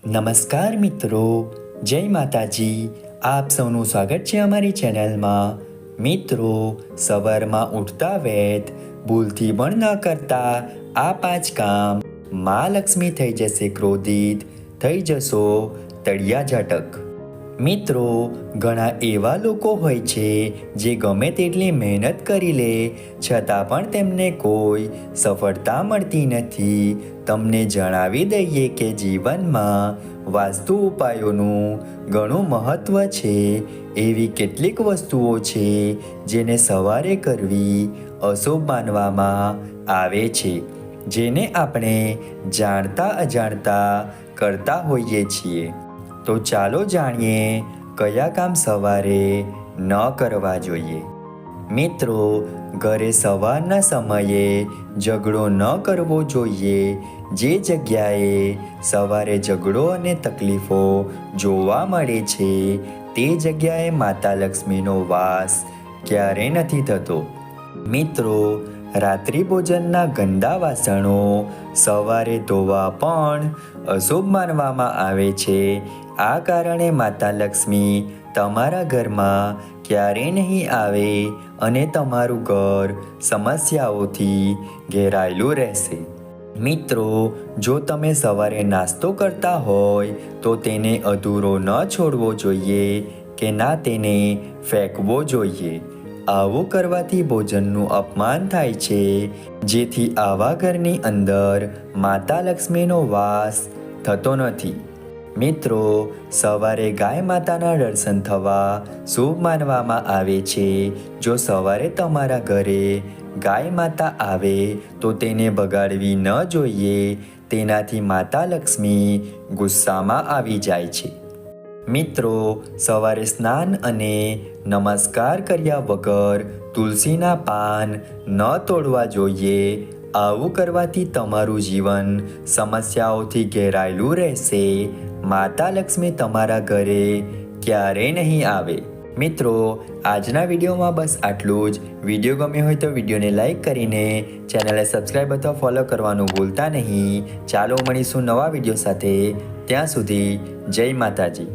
નમસ્કાર મિત્રો, જય માતાજી. આપ સૌનું સ્વાગત છે અમારી ચેનલમાં. મિત્રો, સવારમાં ઉઠતા વેત ભૂલથી પણ ન કરતા આ 5 કામ. માં લક્ષ્મી થઈ જશે ક્રોધિત, થઈ જશો તળિયા ઝટક. મિત્રો, ઘણા એવા લોકો હોય છે જે ગમે તેટલી મહેનત કરી લે છતાં પણ તેમને કોઈ સફળતા મળતી નથી. તમને જણાવી દઈએ કે જીવનમાં વાસ્તુ ઉપાયોનું ઘણું મહત્ત્વ છે. એવી કેટલીક વસ્તુઓ છે જેને સવારે કરવી અશુભ માનવામાં આવે છે, જેને આપણે જાણતા અજાણતા કરતા હોઈએ છીએ. તો ચાલો જાણીએ કયા કામ સવારે ન કરવા જોઈએ. મિત્રો, ઘરે સવારના સમયે ઝઘડો ન કરવો જોઈએ. જે જગ્યાએ સવારે ઝઘડો અને તકલીફો જોવા મળે છે તે જગ્યાએ માતા લક્ષ્મીનો વાસ ક્યારેય નથી થતો. મિત્રો, રાત્રિ ભોજનના ગંદા વાસણો સવારે ધોવા પણ અશુભ માનવામાં આવે છે. આ કારણે માતા લક્ષ્મી તમારા ઘરમાં ક્યારેય નહીં આવે અને તમારું ઘર સમસ્યાઓથી ઘેરાયેલું રહેશે. મિત્રો, જો તમે સવારે નાસ્તો કરતા હોય તો તેને અધૂરો ન છોડવો જોઈએ કે ના તેને ફેંકવો જોઈએ. આવું કરવાથી ભોજનનું અપમાન થાય છે, જેથી આવા ઘરની અંદર માતા લક્ષ્મીનો વાસ થતો નથી. મિત્રો, સવારે ગાય માતાના દર્શન થવા શુભ માનવામાં આવે છે. જો સવારે તમારા ઘરે ગાય માતા આવે તો તેને બગાડવી ન જોઈએ. તેનાથી માતા લક્ષ્મી ગુસ્સામાં આવી જાય છે. મિત્રો, સવારે સ્નાન અને નમસ્કાર કર્યા વગર તુલસીના પાન ન તોડવા જોઈએ. આવું કરવાથી તમારું જીવન સમસ્યાઓથી ઘેરાયેલું રહેશે. માતા લક્ષ્મી તમારા ઘરે ક્યારેય નહીં આવે. મિત્રો, આજના વિડીયોમાં બસ આટલું જ. વિડીયો ગમ્યો હોય તો વિડીયોને લાઈક કરીને ચેનલને સબસ્ક્રાઈબ અથવા ફોલો કરવાનું ભૂલતા નહીં. ચાલો મળીશું નવા વિડીયો સાથે. ત્યાં સુધી જય માતાજી.